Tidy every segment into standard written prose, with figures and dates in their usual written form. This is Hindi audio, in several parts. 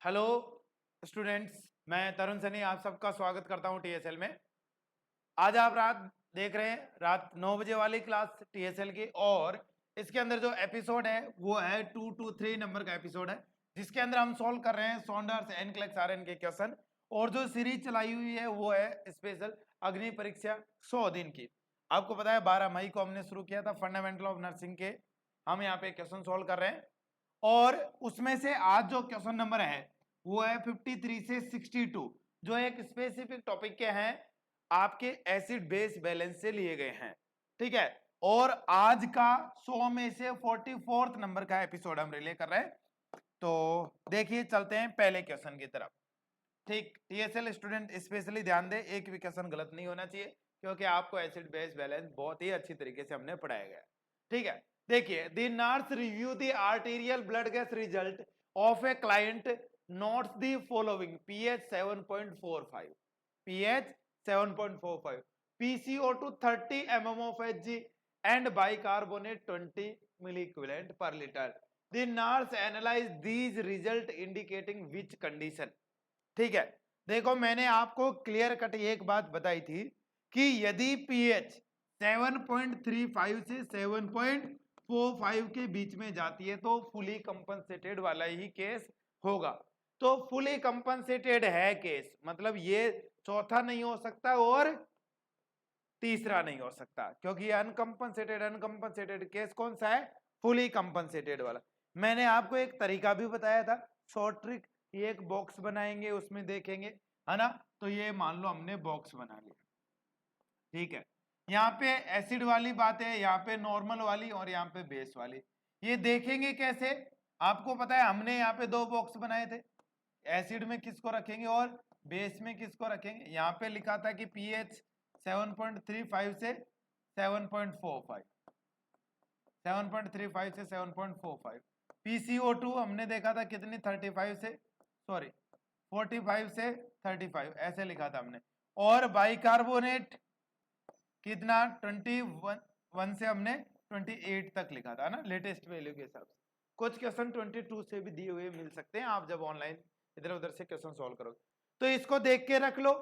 हेलो स्टूडेंट्स, मैं तरुण सनी आप सबका स्वागत करता हूं टीएसएल में। आज आप रात देख रहे हैं रात 9 बजे वाली क्लास टीएसएल की, और इसके अंदर जो एपिसोड है वो है 223 नंबर का एपिसोड है, जिसके अंदर हम सॉल्व कर रहे हैं सॉन्डर्स एनक्लेक्स आरएन के क्वेश्चन। और जो सीरीज चलाई हुई है वो है स्पेशल अग्नि परीक्षा 100 दिन की। आपको पता है 12 मई को हमने शुरू किया था फंडामेंटल ऑफ नर्सिंग के। हम यहाँ पे क्वेश्चन सॉल्व कर रहे हैं, और उसमें से आज जो क्वेश्चन नंबर है वो है 53 से 62, जो एक स्पेसिफिक टॉपिक के हैं, आपके एसिड बेस बैलेंस से लिए गए हैं। ठीक है, और आज का 100 में से 44th नंबर का एपिसोड हम रिले कर रहे हैं। तो देखिए, चलते हैं पहले क्वेश्चन की तरफ। ठीक, टीएसएल स्टूडेंट स्पेशली ध्यान दे, एक भी क्वेश्चन गलत नहीं होना चाहिए, क्योंकि आपको एसिड बेस बैलेंस बहुत ही अच्छी तरीके से हमने पढ़ाया गया। ठीक है, देखिए, the nurse review the arterial blood gas result of a client, notes the following: pH 7.45, pH 7.45, PCO2 30 mm of Hg and bicarbonate 20 milliequivalent per liter. The nurse analyzed these result indicating which condition. ठीक है, देखो मैंने आपको क्लियर कट एक बात बताई थी कि यदि पीएच 7.35 से 7.45 के बीच में जाती है तो फुली कंपनसेटेड वाला ही केस होगा। तो फुली कंपनसेटेड है केस, मतलब ये चौथा नहीं हो सकता और तीसरा नहीं हो सकता, क्योंकि अनकंपनसेटेड केस कौन सा है? फुली कंपनसेटेड वाला। मैंने आपको एक तरीका भी बताया था, शॉर्ट ट्रिक। ये एक बॉक्स बनाएंगे, उसमें देखेंगे, है ना। तो ये मान लो हमने बॉक्स बना लिया। ठीक है, यहाँ पे एसिड वाली बात है, यहाँ पे नॉर्मल वाली, और यहाँ पे बेस वाली। ये देखेंगे कैसे? आपको पता है हमने यहाँ पे दो बॉक्स बनाए थे, एसिड में किसको रखेंगे और बेस में किसको रखेंगे। यहाँ पे लिखा था कि पीएच 7.35 से 7.45, 7.35 से 7.45। PCO2 हमने देखा था कितनी, 35 से, सॉरी 45 से 35, ऐसे लिखा था हमने। और बाइकार्बोनेट कितना, 21 से हमने 28 तक लिखा था ना, लेटेस्ट वैल्यू के हिसाब से। कुछ क्वेश्चन 22 से भी दिए हुए मिल सकते हैं, आप जब ऑनलाइन इधर उधर से क्वेश्चन सॉल्व करोगे। तो इसको देख के रख लो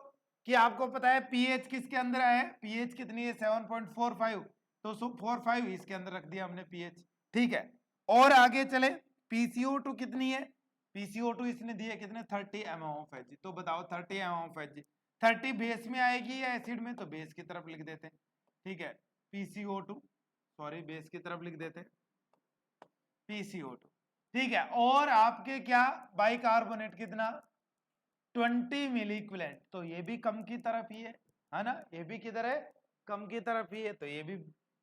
कि आपको पता है पीएच किसके अंदर आया है, पीएच कितनी है 7.45, तो 45 इसके अंदर रख दिया हमने पीएच। ठीक है, और आगे चले, PCO2 कितनी है? PCO2 इसने दिए कितने, 30 mm ऑफ Hg। तो बताओ 30 mm ऑफ Hg 30 बेस में आएगी या एसिड में? तो बेस की तरफ लिख देते हैं। ठीक है, PCO2, सॉरी बेस की तरफ लिख देते हैं PCO2। ठीक है, और आपके क्या, बाइकार्बोनेट कितना, 20 मिली इक्विवेलेंट, तो ये भी कम की तरफ ही है ना, ये भी किधर है, कम की तरफ ही है, तो ये भी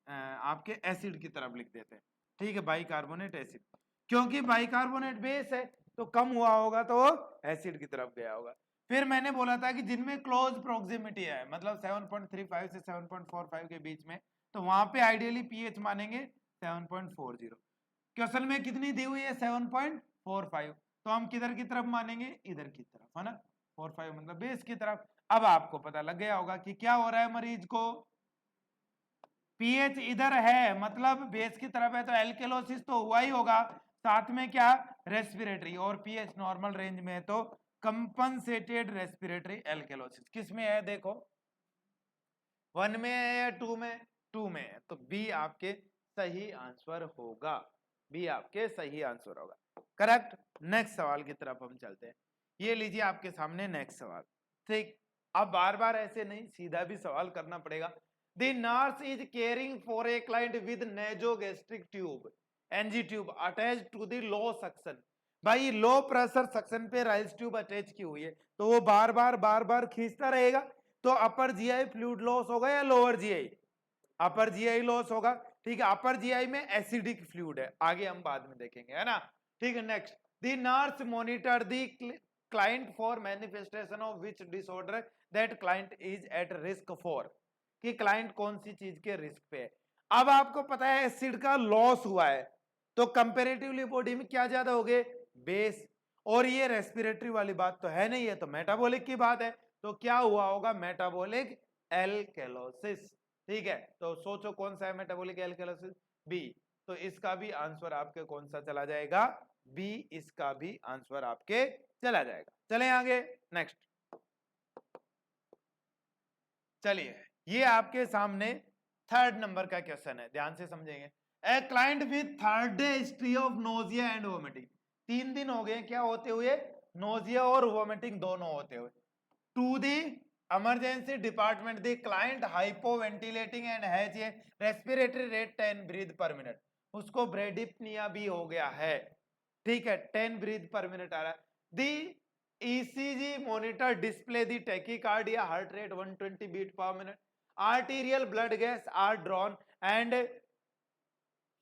आपके एसिड की तरफ लिख देते हैं। ठीक है, बाइकार्बोनेट एसिड, क्योंकि बाइकार्बोनेट बेस है तो कम हुआ होगा तो एसिड की तरफ गया होगा। फिर मैंने बोला था कि जिनमें क्लोज प्रोक्सिमिटी है, मतलब 7.35 से 7.45 के बीच में, तो वहां पे आइडियली पीएच मानेंगे 7.40। क्वेश्चन में कितनी दी हुई है, 7.45, तो हम किधर की तरफ मानेंगे, इधर की तरफ, है ना, 45 मतलब बेस की तरफ। अब आपको पता लग गया होगा कि क्या हो रहा है मरीज को, पीएच इधर है मतलब बेस की तरफ है, तो एल्केलोसिस तो हुआ ही होगा, साथ में क्या, रेस्पिरेटरी, और पीएच नॉर्मल रेंज में है तो कंपनसेटेड रेस्पिरेटरी एल्केलोसिस। किस में है देखो, 1 में है या 2 में? 2 में है, तो बी आपके सही आंसर होगा, बी आपके सही आंसर होगा, करेक्ट। नेक्स्ट सवाल की तरफ हम चलते हैं। ये लीजिए आपके सामने नेक्स्ट सवाल। ठीक, अब बार बार ऐसे नहीं, सीधा भी सवाल करना पड़ेगा। The nurse is caring for a client with nasogastric tube, NG tube attach to the low suction. भाई लो प्रेशर सक्शन पे राइल्स ट्यूब अटैच की हुई है, तो वो बार बार खींचता रहेगा, तो अपर जीआई फ्लूइड लॉस होगा या lower GI? Upper GI loss होगा। ठीक है, अपर जीआई में एसिडिक फ्लूइड है, आगे हम बाद में देखेंगे, है ना। ठीक है, next, the nurse monitor the client for manifestation of which disorder that client is at risk for, कि क्लाइंट कौन सी चीज के रिस्क पे है। अब आपको पता है एसिड का लॉस हुआ है, तो कंपेरेटिवली बॉडी में क्या ज्यादा हो गए, बेस, और ये रेस्पिरेटरी वाली बात तो है नहीं, है तो मेटाबॉलिक की बात है, तो क्या हुआ होगा, मेटाबॉलिक एल्केलोसिस। ठीक है, तो सोचो कौन सा है मेटाबॉलिक एल्केलोसिस, बी। तो इसका भी आंसर आपके कौन सा चला जाएगा, बी, इसका भी आंसर आपके चला जाएगा। चले आगे नेक्स्ट। चलिए ये आपके सामने थर्ड नंबर का क्वेश्चन है, ध्यान से समझेंगे। A client with third day history of nausea and vomiting, 3 दिन हो गए क्या होते हुए, नोजिया और वोमिटिंग दोनों होते हुए। To the emergency department, the client hypoventilating and has a respiratory rate 10 breath per minute, उसको ब्रेडिप्निया भी हो गया है, ठीक है, 10 breath per minute आ रहा है। the ECG monitor display the tachycardia heart rate 120 beat per minute, arterial blood gas are drawn and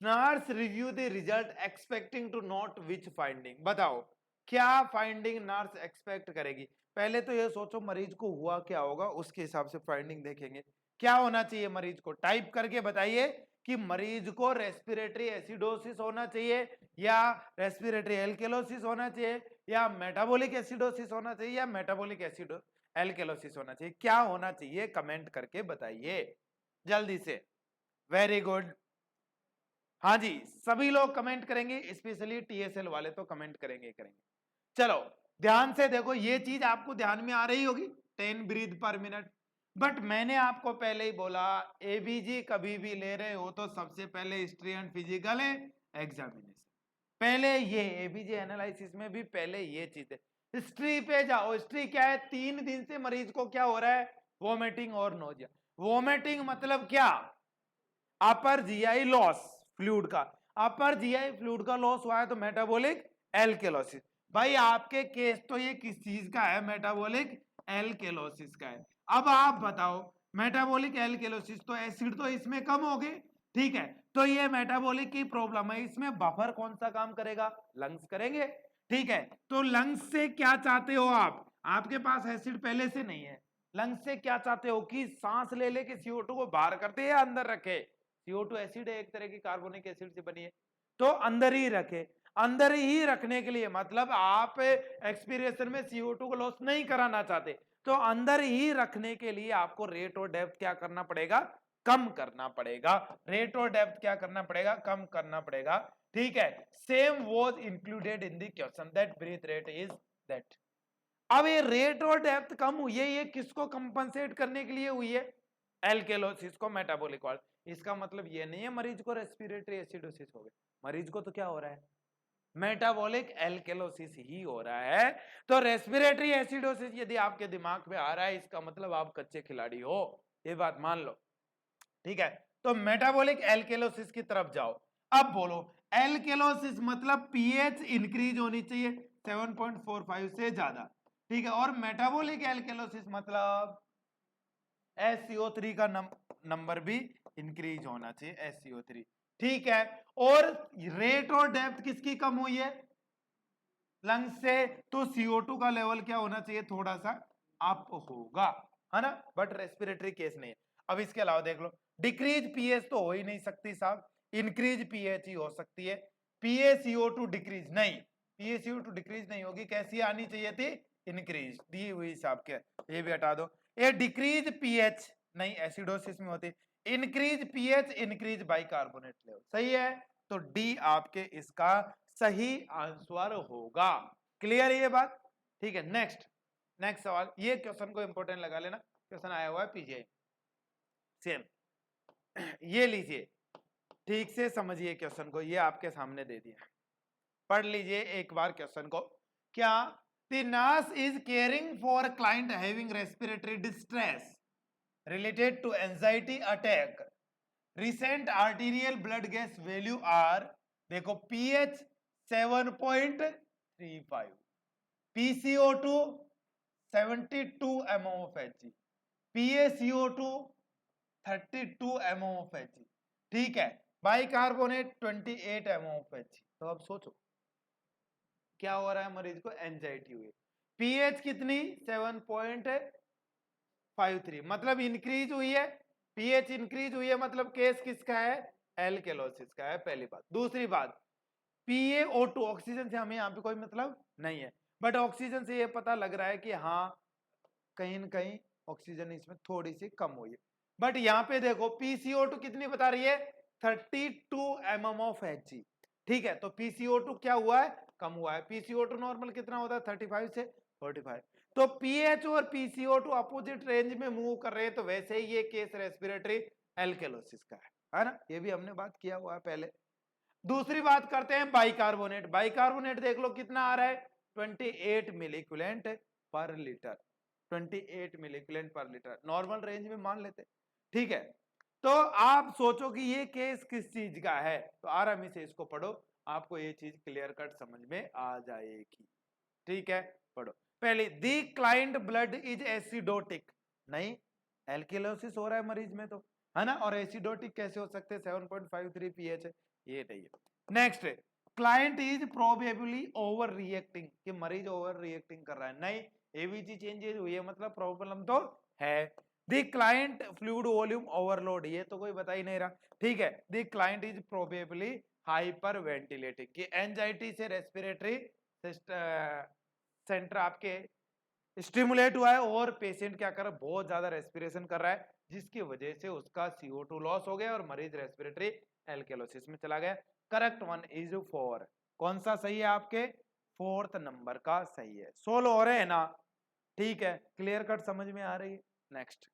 nurse review the result expecting to note which finding, बताओ क्या फाइंडिंग नर्स एक्सपेक्ट करेगी। पहले तो ये सोचो मरीज को हुआ क्या होगा, उसके हिसाब से फाइंडिंग देखेंगे। क्या होना चाहिए मरीज को, टाइप करके बताइए कि मरीज को रेस्पिरेटरी एसिडोसिस होना चाहिए या रेस्पिरेटरी एल्केलोसिस होना चाहिए या मेटाबॉलिक एसिडोसिस होना चाहिए या मेटाबॉलिक एसिडो एल्केलोसिस होना चाहिए, क्या होना चाहिए कमेंट करके बताइए जल्दी से। वेरी गुड, हाँ जी सभी लोग कमेंट करेंगे, स्पेशली टीएसएल वाले तो कमेंट करेंगे करेंगे। चलो ध्यान से देखो, ये चीज आपको ध्यान में आ रही होगी 10 ब्रीथ पर मिनट, बट मैंने आपको पहले ही बोला एबीजी कभी भी ले रहे हो तो सबसे पहले हिस्ट्री एंड फिजिकल एग्जामिनेशन, पहले ये एबीजी एनालिसिस में भी पहले ये चीज है। हिस्ट्री पे जाओ, हिस्ट्री क्या है, 3 दिन से मरीज को क्या हो रहा है, वोमिटिंग और नोजिया। वोमिटिंग मतलब क्या, अपर जीआई लॉस फ्लूइड का, अपर जीआई फ्लूइड का लॉस हुआ है तो मेटाबॉलिक एल्केलोसिस। भाई आपके केस तो ये किस चीज का है, मेटाबॉलिक एल्केलोसिस का है। अब आप बताओ मेटाबॉलिक एल्केलोसिस तो एसिड तो इसमें कम हो गए, ठीक है, तो ये मेटाबॉलिक की प्रॉब्लम है, इसमें बफर कौन सा काम करेगा, लंग्स करेंगे, ठीक है। तो लंग्स से क्या चाहते हो आप, आपके पास एसिड पहले से नहीं है, लंग्स से क्या चाहते हो कि सांस ले ले के CO2 को बाहर करते या अंदर रखे, CO2 एसिड है एक तरह की कार्बोनिक एसिड से बनी है, तो अंदर ही रखे। अंदर ही रखने के लिए मतलब आप एक्सपीरियंसर में CO2 को लॉस नहीं कराना चाहते, तो अंदर ही रखने के लिए आपको रेट और डेप्थ क्या करना पड़ेगा, कम करना पड़ेगा। रेट और डेप्थ क्या करना पड़ेगा, कम करना पड़ेगा, ठीक है। Same was included in the question that breath rate is that. अब ये रेट और डेप्थ कम हुई है, ये किसको कंपनसेट करने के लिए हुई है, एल्केलोसिस को, मेटाबॉलिक वाल। इसका मतलब ये नहीं है मरीज को रेस्पिरेटरी एसिडोसिस हो गई, मरीज को तो क्या हो रहा है, मेटाबॉलिक एल्केलोसिस ही हो रहा है। तो रेस्पिरेटरी एसिडोसिस यदि आपके दिमाग में आ रहा है, इसका मतलब आप कच्चे खिलाड़ी हो, ये बात मान लो, ठीक है। तो मेटाबॉलिक एल्केलोसिस की तरफ जाओ। अब बोलो एल्केलोसिस मतलब पीएच इंक्रीज होनी चाहिए 7.45 से ज्यादा, ठीक है, और मेटाबॉलिक एल्केलोसिस मतलब SCO3 का नंबर भी इंक्रीज होना चाहिए, SCO3, ठीक है। और रेट और डेप्थ किसकी कम हुई है, लंग्स से, तो CO2 का लेवल क्या होना चाहिए, थोड़ा सा अप होगा, है ना, बट रेस्पिरेटरी केस नहीं है। अब इसके अलावा देख लो, डिक्रीज पीएच तो हो ही नहीं सकती साहब, इंक्रीज पीएच ही हो सकती है, PaCO2 डिक्रीज नहीं, PaCO2 डिक्रीज नहीं होगी, कैसी आनी चाहिए थी, इंक्रीज, दी हुई हिसाब के, ये भी हटा दो। ये डिक्रीज पीएच नहीं, एसिडोसिस में होती, increase pH increase bicarbonate level, सही है, तो डी आपके इसका सही आंसर होगा। क्लियर है ये बात, ठीक है। नेक्स्ट नेक्स्ट सवाल, ये क्वेश्चन को इंपॉर्टेंट लगा लेना, क्वेश्चन आया हुआ है पीजीआई सेम, ये लीजिए ठीक से समझिए क्वेश्चन को, ये आपके सामने दे दिया, पढ़ लीजिए एक बार क्वेश्चन को। क्या, the nurse is caring for a client having respiratory distress related to anxiety attack, recent arterial blood gas value are, देखो pH 7.35, PCO2 72 mm of Hg, PaCO2 32 mm of Hg, ठीक है, बाइकार्बोनेट 28 mm of Hg। तो अब सोचो क्या हो रहा है, मरीज को एंजाइटी हुई, पीएच कितनी 7.53, मतलब इंक्रीज हुई है, पीएच इंक्रीज हुई है, मतलब केस किसका है, एल्केलोसिस का है, पहली बात। दूसरी बात, PaO2 ऑक्सीजन से हमें यहाँ पे कोई मतलब नहीं है, बट ऑक्सीजन से ये पता लग रहा है कि हाँ कहीं न कहीं ऑक्सीजन इसमें थोड़ी सी कम हुई है, बट यहाँ पे देखो PCO2 कितनी बता रही है, 32 mm of Hg, ठीक है, तो PCO2 क्या हुआ है, कम हुआ है। PCO2 नॉर्मल कितना होता है 35 से 45। तो पीएच और PCO2 अपोजिट रेंज में मूव कर रहे हैं, तो वैसे ही ये केस रेस्पिरेटरी एल्केलोसिस का है ना, ये भी हमने बात किया हुआ है पहले। दूसरी बात करते हैं बाइकार्बोनेट। बाइकार्बोनेट देख लो कितना आ रहा है 28 मिलीक्यूलेंट पर लीटर, 28 मिलीक्यूलेंट पर लीटर नॉर्मल रेंज में मान लेते, ठीक है। तो आप सोचो कि ये केस किस चीज का है, तो आराम से इसको पढ़ो, आपको ये चीज क्लियर कट समझ में आ जाएगी, ठीक है। पढ़ो पहले, दी क्लाइंट ब्लड इज एसिडोटिक, नहीं एल्केलोसिस हो रहा है मरीज में तो, है ना, और एसिडोटिक कैसे हो सकते हैं 7.53 पीएच है, ये नहीं है। Next, client is probably over reacting, कि मरीज ओवर रिएक्टिंग कर रहा है, नहीं एवीजी चेंजेस हुई है मतलब प्रॉब्लम तो है। The client fluid volume overload, ये तो कोई बता ही नहीं रहा, ठीक है। The client is probably hyper ventilating, कि एंजाइटी से रेस्पिरेटरी सेंटर आपके स्टिमुलेट हुआ है और पेशेंट क्या कर रहा है, बहुत ज्यादा रेस्पिरेशन कर रहा है, जिसकी वजह से उसका CO2 लॉस हो गया और मरीज रेस्पिरेटरी एल्केलोसिस में चला गया। Correct one is 4। कौन सा सही है आपके, 4th नंबर का सही है। सोल्व हो रहे हैं ना, ठीक है, क्लियर कट समझ में आ रही है। नेक्स्ट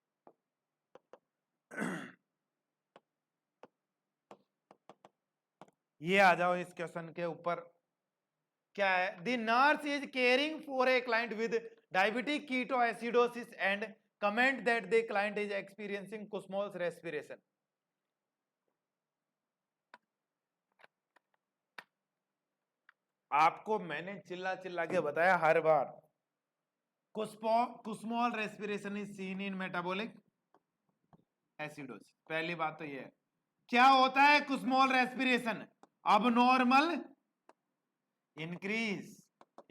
ये आ जाओ इस क्वेश्चन के ऊपर, क्या है, the nurse is caring for a client with diabetic ketoacidosis and comment that the client is experiencing Kussmaul's respiration. आपको मैंने चिल्ला चिल्ला के बताया हर बार, Kussmaul respiration is seen in metabolic acidosis. पहली बात तो ये है, क्या होता है कुस्मोल रेस्पिरेशन, अब normal increase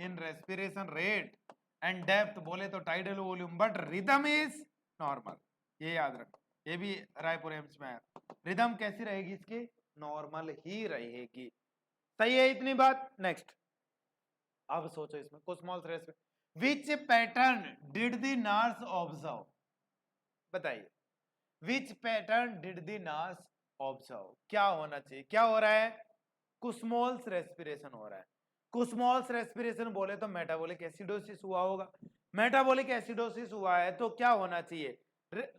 in respiration rate and depth, बोले तो tidal volume, but rhythm is normal, ये याद रखो, ये भी रायपुर एम्स में है। रिदम कैसी रहेगी इसकी, नॉर्मल ही रहेगी, सही है इतनी बात। नेक्स्ट, अब सोचो इसमें Kussmaul respiration, which pattern did the nurse observe, बताइए which pattern did the nurse observe, क्या होना चाहिए, क्या हो रहा है, कुस्मोल्स रेस्पिरेशन हो रहा है। कुस्मोल्स रेस्पिरेशन बोले तो मेटाबॉलिक एसिडोसिस हुआ होगा, मेटाबॉलिक एसिडोसिस हुआ है तो क्या होना चाहिए,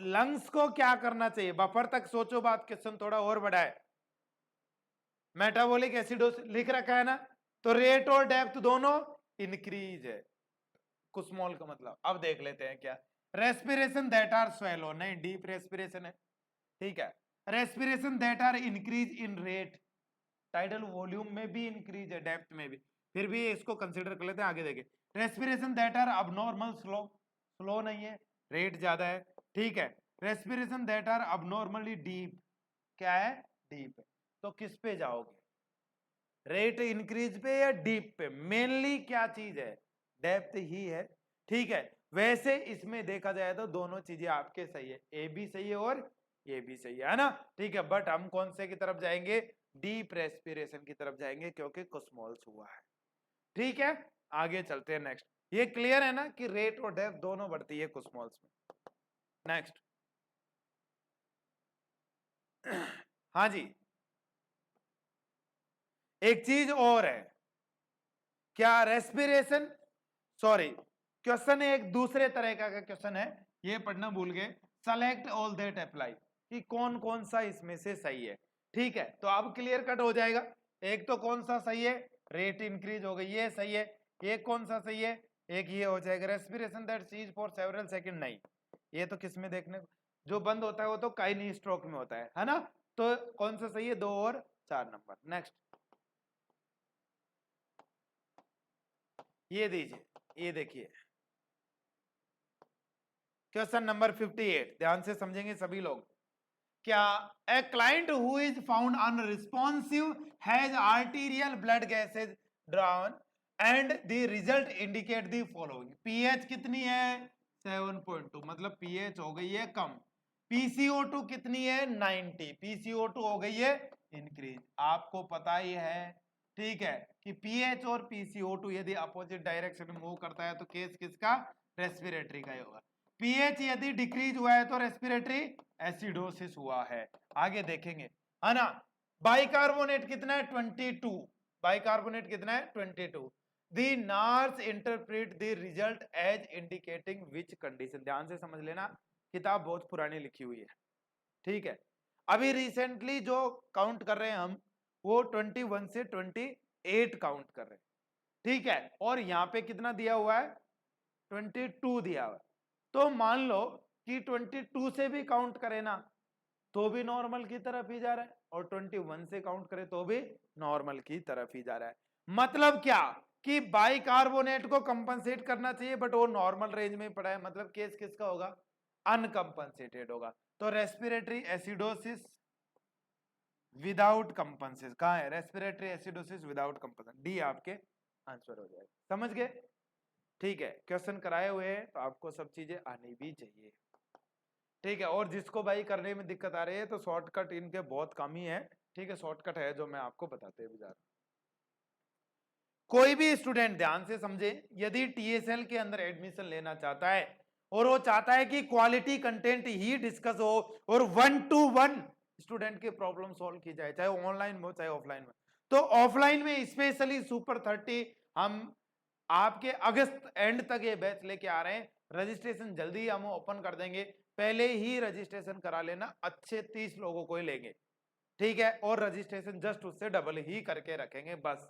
लंग्स को क्या करना चाहिए, बफर तक सोचो बात, क्वेश्चन थोड़ा और बड़ा है। मेटाबॉलिक एसिडोसिस लिख रखा है ना, तो रेट और डेप्थ दोनों इंक्रीज है, कुस्मोल का मतलब। अब देख लेते हैं क्या, रेस्पिरेशन दैट आर स्वेलो, नहीं डीप रेस्पिरेशन है, ठीक है। Respiration that are increase in rate, tidal volume में भी इंक्रीज है, डेप्थ में भी, फिर भी इसको कंसीडर कर लेते हैं, आगे देखें। Respiration that are abnormal slow, slow नहीं है, रेट ज्यादा है, ठीक है। Respiration that are abnormally deep, क्या है, डीप है, तो किस पे जाओगे, रेट इंक्रीज पे या डीप पे, मेनली क्या चीज है, डेप्थ ही है, ठीक है। वैसे इसमें देखा जाए तो दोनों चीजें आपके सही है, ए भी सही है और ये भी सही है ना, ठीक है। बट हम कौन से की तरफ जाएंगे, डीप रेस्पिरेशन की तरफ जाएंगे, क्योंकि कुस्मोल्स हुआ है, ठीक है। आगे चलते हैं नेक्स्ट, ये क्लियर है ना कि रेट और डेप्थ दोनों बढ़ती है कुस्मोल्स में। नेक्स्ट हाँ जी, एक चीज और है, क्या रेस्पिरेशन, सॉरी क्वेश्चन एक दूसरे तरह का क्वेश्चन है, ये पढ़ना भूल गए, सेलेक्ट ऑल दैट अप्लाई, कि कौन कौन सा इसमें से सही है, ठीक है। तो अब क्लियर कट हो जाएगा, एक तो कौन सा सही है, रेट इंक्रीज हो गई ये सही है, एक कौन सा सही है, एक ये हो जाएगा respiration that cease for several second, नहीं ये तो किसमें देखने को, जो बंद होता है वो तो काइनी स्ट्रोक में होता है ना, तो कौन सा सही है, 2 और 4 नंबर। नेक्स्ट ये दीजिए, ये देखिए क्वेश्चन नंबर 58, ध्यान से समझेंगे सभी लोग, क्या ए client who is found unresponsive has arterial blood gases drown and the result indicate the following, pH कितनी है 7.2, मतलब पीएच हो गई है कम, PCO2 कितनी है 90, PCO2 हो गई है इंक्रीज, आपको पता ही है, ठीक है, कि पीएच और PCO2 यदि अपोजिट डायरेक्शन में मूव करता है तो केस किसका, रेस्पिरेटरी का ही होगा। पीएच यदि डिक्रीज हुआ है तो रेस्पिरेटरी एसिडोसिस हुआ है, आगे देखेंगे, है ना। बाइकार्बोनेट कितना है 22, बाइकार्बोनेट कितना है 22। The nurse interpret the result as indicating which condition, ध्यान से समझ लेना, किताब बहुत पुरानी लिखी हुई है, ठीक है। अभी रिसेंटली जो काउंट कर रहे हैं हम वो 21 से 28 काउंट कर रहे हैं, ठीक है। और यहाँ पे कितना दिया हुआ है 22 दिया हुआ है। तो मान लो कि 22 से भी काउंट करे ना तो भी नॉर्मल की तरफ ही जा रहा है, और 21 से काउंट करे तो भी नॉर्मल की तरफ ही जा रहा है। मतलब क्या कि बाइकार्बोनेट को कंपनसेट करना चाहिए बट वो नॉर्मल रेंज में पड़ा है, मतलब केस किसका होगा, अनकंपनसेटेड होगा। तो रेस्पिरेटरी एसिडोसिस विदाउट कंपनसेशन कहां है, respiratory acidosis without compensation, D आपके आंसर हो जाएगा। समझ गए, ठीक है। क्वेश्चन कराए हुए हैं तो आपको सब चीजें आनी भी चाहिए, ठीक है। और जिसको भाई करने में दिक्कत आ रही है तो शॉर्टकट इनके बहुत कम ही है, ठीक है, शॉर्टकट है जो मैं आपको बताते हुए जा रहा हूं। कोई भी स्टूडेंट ध्यान से समझे, यदि टीएसएल के अंदर एडमिशन लेना चाहता है और वो चाहता है कि क्वालिटी कंटेंट ही डिस्कस हो और 1 to 1 स्टूडेंट की प्रॉब्लम सॉल्व की जाए, चाहे ऑनलाइन हो चाहे ऑफलाइन में, तो ऑफलाइन में स्पेशली सुपर 30 हम आपके अगस्त एंड तक ये बैच लेके आ रहे हैं। रजिस्ट्रेशन जल्दी हम ओपन कर देंगे, पहले ही रजिस्ट्रेशन करा लेना, अच्छे 30 लोगों को ही लेंगे, ठीक है। और रजिस्ट्रेशन जस्ट उससे डबल ही करके रखेंगे बस,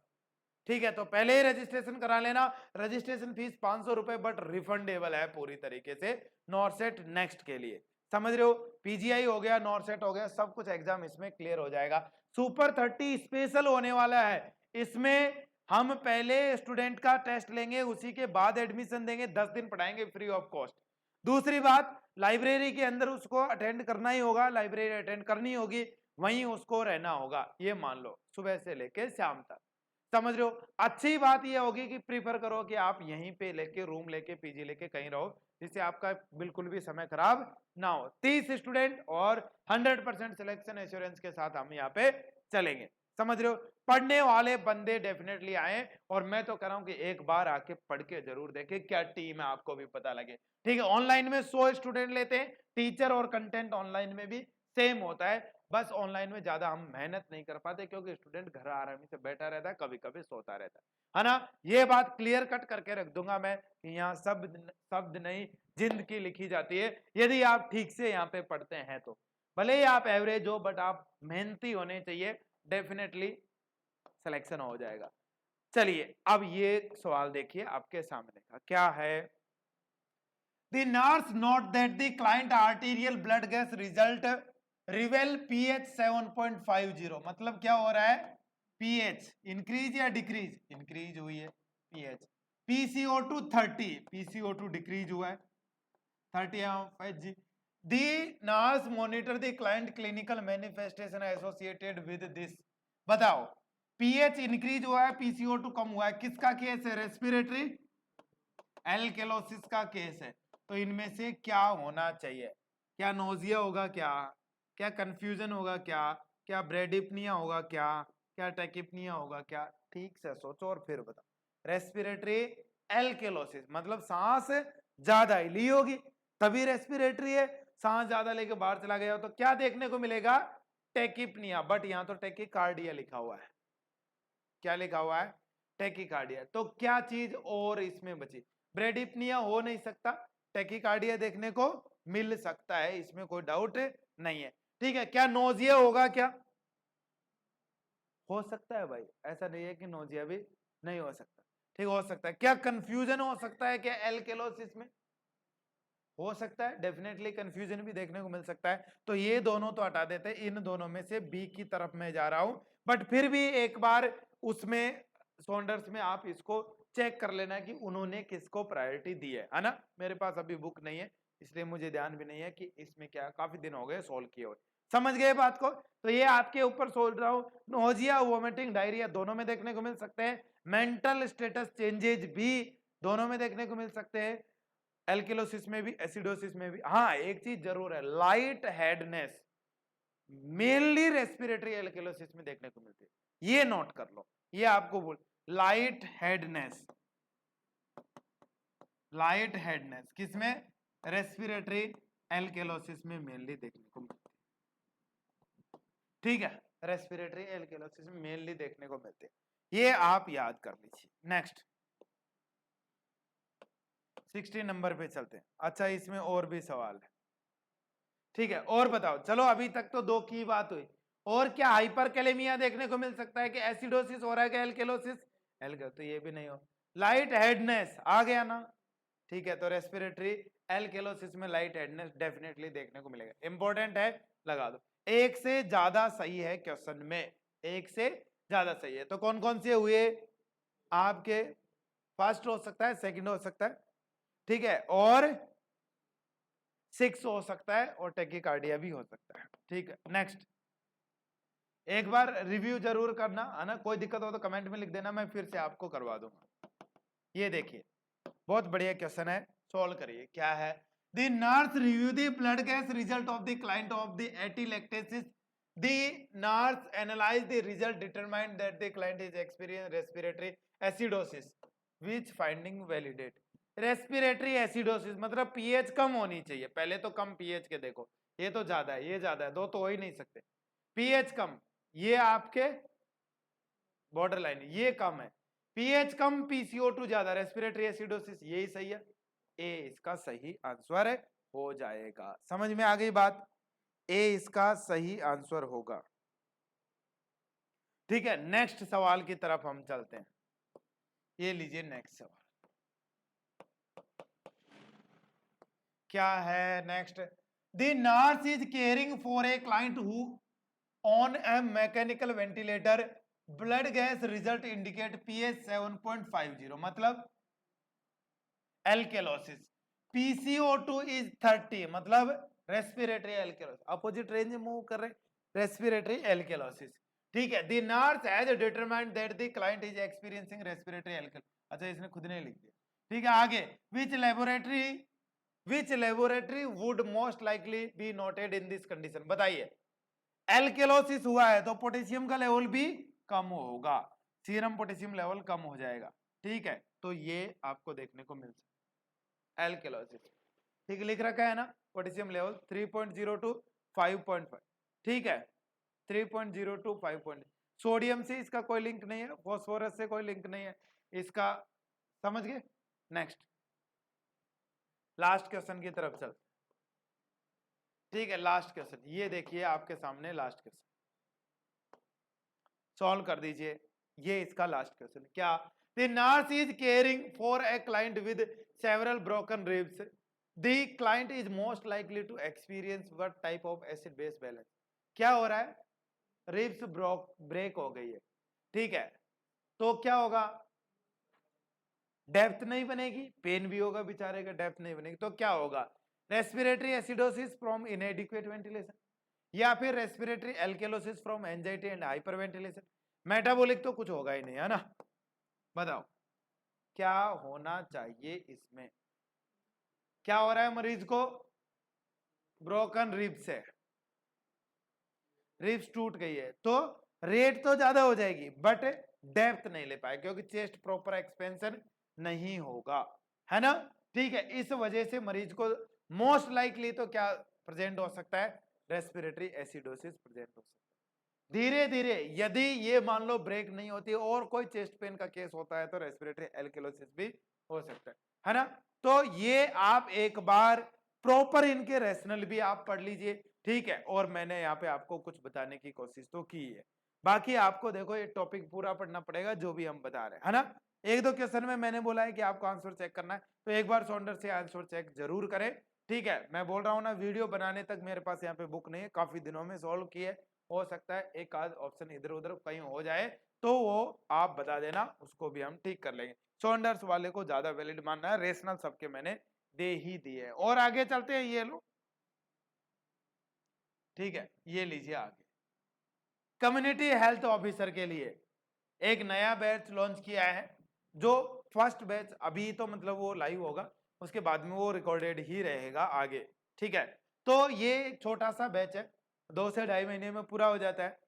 ठीक है। तो पहले ही रजिस्ट्रेशन करा लेना। रजिस्ट्रेशन फीस 500 रुपए बट रिफंडेबल है पूरी तरीके से नॉर्सेट नेक्स्ट के लिए, समझ रहे हो। पीजीआई हो गया, नॉर्सेट हो गया, सब कुछ एग्जाम इसमें क्लियर हो जाएगा। सुपर 30 स्पेशल होने वाला है, इसमें हम पहले स्टूडेंट का टेस्ट लेंगे, उसी के बाद एडमिशन देंगे, 10 दिन पढ़ाएंगे फ्री ऑफ कॉस्ट। दूसरी बात, लाइब्रेरी के अंदर उसको अटेंड करना ही होगा, लाइब्रेरी अटेंड करनी होगी, वहीं उसको रहना होगा, ये मान लो सुबह से लेके शाम तक, समझ रहे हो। अच्छी बात यह होगी कि प्रीफर करो कि आप यहीं पे लेके रूम लेके पीजी लेके कहीं रहो, जिससे आपका बिल्कुल भी समय खराब ना हो। 30 स्टूडेंट और 100% सिलेक्शन एश्योरेंस के साथ हम यहाँ पे चलेंगे, समझ रहे हो। पढ़ने वाले बंदे डेफिनेटली आए, और मैं तो कह रहा हूं कि एक बार आके पढ़ के जरूर देखें, क्या टीम है आपको भी पता लगे, ठीक है। ऑनलाइन में 100 स्टूडेंट लेते हैं, टीचर और कंटेंट ऑनलाइन में भी सेम होता है, बस ऑनलाइन में ज्यादा हम मेहनत नहीं कर पाते क्योंकि स्टूडेंट घर आराम से बैठा रहता है, कभी कभी सोता रहता है ना। ये बात क्लियर कट करके रख दूंगा मैं कि यहाँ शब्द नहीं जिंदगी लिखी जाती है, यदि आप ठीक से यहाँ पे पढ़ते हैं तो। भले ही आप एवरेज हो बट आप मेहनती होने चाहिए, डेफिनेटली सिलेक्शन हो जाएगा। चलिए अब ये सवाल देखिए आपके सामने का क्या है। The nurse note that the client arterial blood gas result रिवेल pH 7.50, मतलब क्या हो रहा है, pH इंक्रीज या डिक्रीज, इंक्रीज हुई है pH। PCO2 30, PCO2 डिक्रीज हुआ है 30 mg। The nurse monitor the client clinical manifestation associated with this, बताओ pH इंक्रीज हुआ है, PCO2 कम हुआ है, किसका केस है, रेस्पिरेटरी एल्केलोसिस का केस है। तो इनमें से क्या होना चाहिए, क्या नोजिया होगा, क्या कंफ्यूजन होगा, क्या ब्रेडिपनिया होगा, क्या टेकिपनिया होगा, क्या, ठीक से सोचो और फिर बताओ। रेस्पिरेटरी एल्केलोसिस मतलब सांस ज्यादा ही ली होगी तभी रेस्पिरेटरी है, सांस ज्यादा लेके बाहर चला गया तो क्या देखने को मिलेगा, टेकिपनिया, बट यहां तो टेकिकार्डिया लिखा हुआ है, क्या लिखा हुआ है, टेकिकार्डिया। तो क्या चीज और इसमें बची, ब्रेडिपनिया हो नहीं सकता, टेकिकार्डिया देखने को मिल सकता है, इसमें कोई डाउट नहीं है, ठीक है। क्या नोजिया होगा, क्या हो सकता है भाई, ऐसा नहीं है कि नोजिया भी नहीं हो सकता, ठीक हो सकता है। क्या कंफ्यूजन हो सकता है, क्या एल्केलोसिस में हो सकता है, डेफिनेटली कंफ्यूजन भी देखने को मिल सकता है। तो ये दोनों तो हटा देते हैं, इन दोनों में से बी की तरफ मैं जा रहा हूं, बट फिर भी एक बार उसमें सॉन्डर्स में आप इसको चेक कर लेना कि उन्होंने किसको प्रायोरिटी दी है ना। मेरे पास अभी बुक नहीं है इसलिए मुझे ध्यान भी नहीं है कि इसमें क्या, काफी दिन हो गए सोल्व किए हुए, समझ गए बात को। तो ये आपके ऊपर सोच रहा हूं, नोजिया वोमिटिंग डायरिया दोनों में देखने को मिल सकते हैं, मेंटल स्टेटस चेंजेज भी दोनों में देखने को मिल सकते हैं, एल्किलोसिस में भी एसिडोसिस में भी। हाँ एक चीज जरूर है, लाइट हेडनेस मेनली रेस्पिरेटरी एल्किलोसिस में देखने को मिलती है, ये नोट कर लो, ये आपको बोल, लाइट हेडनेस किसमें, रेस्पिरेटरी एल्किलोसिस में मेनली देखने को मिलती है, ठीक है, रेस्पिरेटरी एल्किलोसिस में मेनली देखने को मिलती है, ये आप याद कर लीजिए। नेक्स्ट 60 नंबर पे चलते हैं। अच्छा, इसमें और भी सवाल है, ठीक है, और बताओ। चलो अभी तक तो 2 की बात हुई, और क्या हाइपरकैलेमिया देखने को मिल सकता है कि एसिडोसिस हो रहा है कि एल्केलोसिस? तो ये भी नहीं हो। लाइट हेडनेस आ गया ना, ठीक है, तो रेस्पिरेटरी एल्केलोसिस में लाइट हेडनेस डेफिनेटली देखने को मिलेगा। इंपॉर्टेंट है, लगा दो। एक से ज्यादा सही है क्वेश्चन में, एक से ज्यादा सही है। तो कौन कौन से हुए आपके? फर्स्ट हो सकता है, सेकंड हो सकता है, ठीक है, और 6 हो सकता है, और टेकिकार्डिया भी हो सकता है, ठीक है। नेक्स्ट, एक बार रिव्यू जरूर करना है ना, कोई दिक्कत हो तो कमेंट में लिख देना, मैं फिर से आपको करवा दूंगा। ये देखिए, बहुत बढ़िया क्वेश्चन है, सॉल्व करिए। क्या है? The nurse review the blood gas result of the client of the atelectasis. The nurse analyze the result determine that the client is experience respiratory acidosis, which finding validate? Respiratory acidosis मतलब पीएच कम होनी चाहिए, पहले तो कम पीएच के देखो, ये तो ज्यादा है, ये ज्यादा है, दो तो हो ही नहीं सकते। पीएच कम, ये आपके बॉर्डर लाइन, ये कम है। पीएच कम, पीसीओ2 ज्यादा, रेस्पिरेटरी एसिडोसिस, यही सही है। ए इसका सही आंसर हो जाएगा। समझ में आ गई बात? ए इसका सही आंसर होगा, ठीक है। नेक्स्ट सवाल की तरफ हम चलते हैं। ये लीजिए नेक्स्ट सवाल, क्या है next? The nurse is caring for a client who on a mechanical ventilator, blood gas result indicate pH 7.50, मतलब एल्केलोसिस। पीसीओ2 इज 30, मतलब रेस्पिरेटरी एल्केलोसिस, अपोजिट रेंज में मूव कर रहे, रेस्पिरेटरी एल्केलोसिस, ठीक है। The nurse has determined that the client is experiencing respiratory alkalosis. अच्छा, इसने खुद ने लिख दिया, ठीक है। आगे, which laboratory would most likely be noted in this condition? बताइए, एल्केलोसिस हुआ है तो पोटेशियम का लेवल भी कम होगा, सीरम पोटेशियम लेवल कम हो जाएगा, ठीक है। तो ये आपको देखने को मिल सकता है एल्केलोसिस, ठीक लिख रखा है ना, पोटेशियम लेवल 3.0 टू 5.5, ठीक है, 3.0 टू 5. सोडियम से इसका कोई लिंक नहीं है, फॉस्फोरस से कोई लिंक नहीं है इसका, समझ गए। नेक्स्ट, लास्ट क्वेश्चन की तरफ चल, ठीक है। लास्ट क्वेश्चन ये देखिए आपके सामने, लास्ट क्वेश्चन सॉल्व कर दीजिए। ये इसका लास्ट क्वेश्चन, क्या? The nurse is caring for a client with several broken ribs, the client is most likely to experience what type of acid base balance? क्या हो रहा है? रिब्स ब्रेक हो गई है, ठीक है, तो क्या होगा? डेप्थ नहीं बनेगी, पेन भी होगा बेचारे का, डेप्थ नहीं बनेगी, तो क्या होगा? रेस्पिरेटरी एसिडोसिस फ्रॉम इनएडिक्वेट वेंटिलेशन, या फिर respiratory alkalosis from anxiety and hyperventilation. Metabolic तो कुछ होगा ही नहीं, है ना? बताओ क्या होना चाहिए इसमें? क्या हो रहा है मरीज को? ब्रोकन रिब्स है, रिब्स टूट गई है, तो रेट तो ज्यादा हो जाएगी बट डेप्थ नहीं ले पाए, क्योंकि चेस्ट प्रॉपर एक्सपेंशन नहीं होगा, है ना? ठीक है, इस वजह से मरीज को मोस्ट लाइकली तो क्या प्रेजेंट हो सकता है? रेस्पिरेटरी एसिडोसिस प्रेजेंट हो सकता है। धीरे धीरे यदि ये मान लो ब्रेक नहीं होती और कोई चेस्ट पेन का केस होता है तो रेस्पिरेटरी एल्केलोसिस भी हो सकता है ना? तो ये आप एक बार प्रॉपर इनके रैशनल भी आप पढ़ लीजिए, ठीक है। और मैंने यहाँ पे आपको कुछ बताने की कोशिश तो की है, बाकी आपको देखो ये टॉपिक पूरा पढ़ना पड़ेगा जो भी हम बता रहे हैं, है ना? एक दो क्वेश्चन में मैंने बोला है कि आपको आंसर चेक करना है, तो एक बार सॉन्डर से आंसर चेक जरूर करें, ठीक है। मैं बोल रहा हूँ ना, वीडियो बनाने तक मेरे पास यहाँ पे बुक नहीं है, काफी दिनों में सॉल्व किए, हो सकता है एक आध ऑप्शन इधर उधर कहीं हो जाए तो वो आप बता देना, उसको भी हम ठीक कर लेंगे। सॉन्डर्स वाले को ज्यादा वैलिड मानना है, रेशनल सबके मैंने दे ही दिए। और आगे चलते हैं, ये लो, ठीक है, ये लीजिए आगे। कम्युनिटी हेल्थ ऑफिसर के लिए एक नया बैच लॉन्च किया है, जो फर्स्ट बैच अभी तो मतलब वो लाइव होगा, उसके बाद में वो रिकॉर्डेड ही रहेगा आगे, ठीक है। तो ये एक छोटा सा बैच है, 2 से 2.5 महीने में पूरा हो जाता है।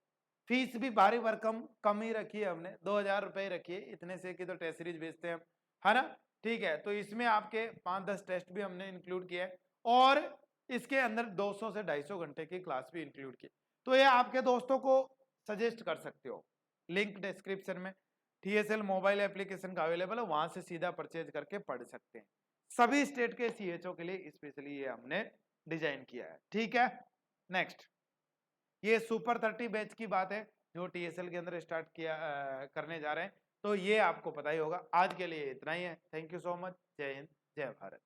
फीस भी भारी भरकम कम ही रखी है हमने, 2,000 रुपए रखी है, इतने से कि तो टेस्ट सीरीज बेचते हैं हम, है ना? ठीक है, तो इसमें आपके 5-10 टेस्ट भी हमने इंक्लूड किया है, और इसके अंदर 200 से 250 घंटे की क्लास भी इंक्लूड की। तो ये आपके दोस्तों को सजेस्ट कर सकते हो, लिंक डिस्क्रिप्शन में, TSL मोबाइल एप्लीकेशन का अवेलेबल है, वहां से सीधा परचेज करके पढ़ सकते हैं। सभी स्टेट के CHO के लिए स्पेशली ये हमने डिजाइन किया है। ठीक है, नेक्स्ट ये सुपर 30 बैच की बात है जो TSL के अंदर स्टार्ट किया करने जा रहे हैं, तो ये आपको पता ही होगा। आज के लिए इतना ही है। Thank you so much. जय हिंद, जय भारत।